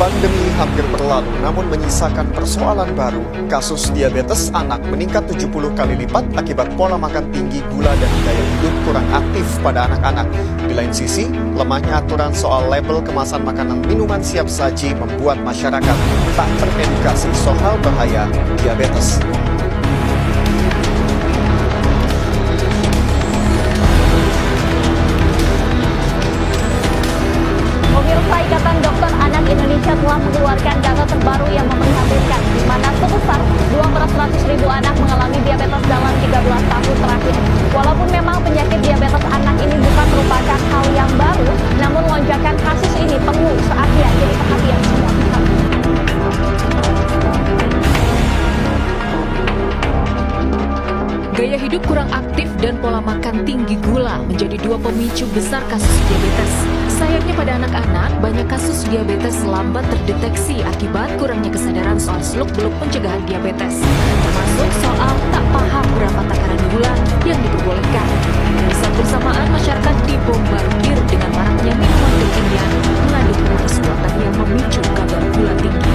Pandemi hampir berlalu namun menyisakan persoalan baru. Kasus diabetes anak meningkat 70 kali lipat akibat pola makan tinggi, gula, dan gaya hidup kurang aktif pada anak-anak. Di lain sisi, lemahnya aturan soal label kemasan makanan minuman siap saji membuat masyarakat tak teredukasi soal bahaya diabetes. Pemirsa, Ikatan Dokter Anak Indonesia telah mengeluarkan data terbaru yang memprihatinkan, di mana sebesar 200.000 anak mengalami diabetes dalam 13 tahun terakhir. Walaupun memang penyakit diabetes anak ini bukan merupakan hal yang baru, namun lonjakan kasus ini perlu saatnya jadi perhatian semua pihak. Gaya hidup kurang aktif dan pola makan tinggi gula menjadi dua pemicu besar kasus diabetes. Sayangnya pada anak-anak, banyak kasus diabetes lambat terdeteksi akibat kurangnya kesadaran soal seluk-beluk pencegahan diabetes, termasuk soal tak paham berapa takaran gula yang diperbolehkan. Di saat bersamaan, masyarakat dibombardir dengan maraknya minuman kekinian mengandung sesuatu yang memicu kadar gula tinggi.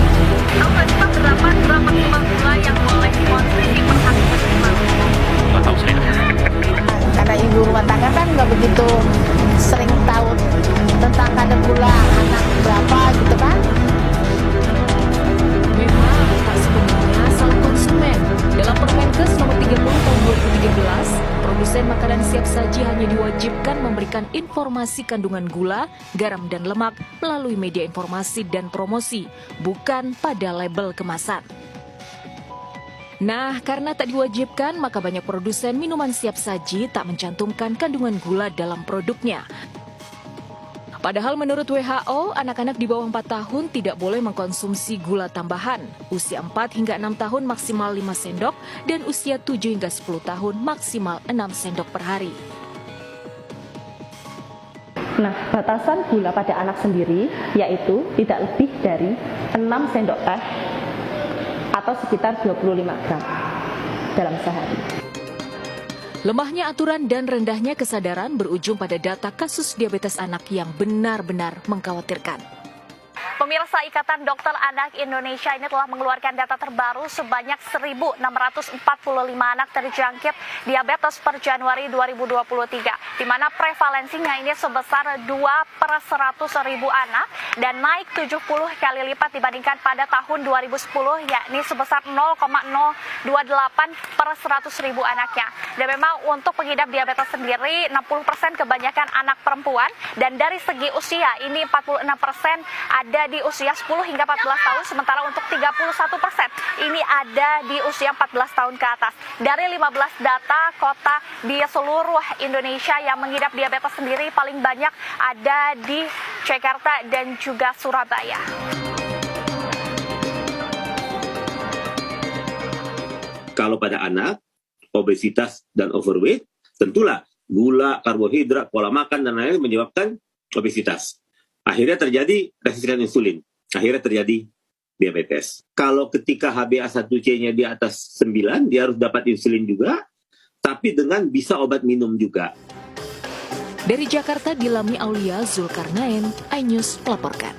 Tahu nggak sih Pak, berapa minimal gula yang boleh dikonsumsi per hari minimal? Nggak tahu saya. Karena ibu rumah tangga kan nggak begitu sering tahu tentang kadar gula anak berapa gitu kan. Memang tak sepenuhnya salah konsumen. Dalam Permenkes nomor 30 tahun 2013, produsen makanan siap saji hanya diwajibkan memberikan informasi kandungan gula, garam, dan lemak melalui media informasi dan promosi, bukan pada label kemasan. Nah, karena tak diwajibkan, maka banyak produsen minuman siap saji tak mencantumkan kandungan gula dalam produknya. Padahal menurut WHO, anak-anak di bawah 4 tahun tidak boleh mengkonsumsi gula tambahan. Usia 4 hingga 6 tahun maksimal 5 sendok, dan usia 7 hingga 10 tahun maksimal 6 sendok per hari. Nah, batasan gula pada anak sendiri yaitu tidak lebih dari 6 sendok teh atau sekitar 25 gram dalam sehari. Lemahnya aturan dan rendahnya kesadaran berujung pada data kasus diabetes anak yang benar-benar mengkhawatirkan. Pemirsa, Ikatan Dokter Anak Indonesia ini telah mengeluarkan data terbaru sebanyak 1.645 anak terjangkit diabetes per Januari 2023, di mana prevalensinya ini sebesar 2 per 100.000 anak dan naik 70 kali lipat dibandingkan pada tahun 2010, yakni sebesar 0,028 per 100.000 anaknya. Dan memang untuk pengidap diabetes sendiri, 60% kebanyakan anak perempuan, dan dari segi usia ini 46% ada di usia 10 hingga 14 tahun, sementara untuk 31% ini ada di usia 14 tahun ke atas. Dari 15 data kota di seluruh Indonesia yang mengidap diabetes sendiri, paling banyak ada di Jakarta dan juga Surabaya. Kalau pada anak, obesitas dan overweight, tentulah gula, karbohidrat, pola makan, dan lain-lain menyebabkan obesitas. Akhirnya terjadi resistensi insulin. Akhirnya terjadi diabetes. Kalau ketika HbA1c-nya di atas 9, dia harus dapat insulin juga, tapi dengan bisa obat minum juga. Dari Jakarta, Dilami Aulia Zulkarnain, iNews melaporkan.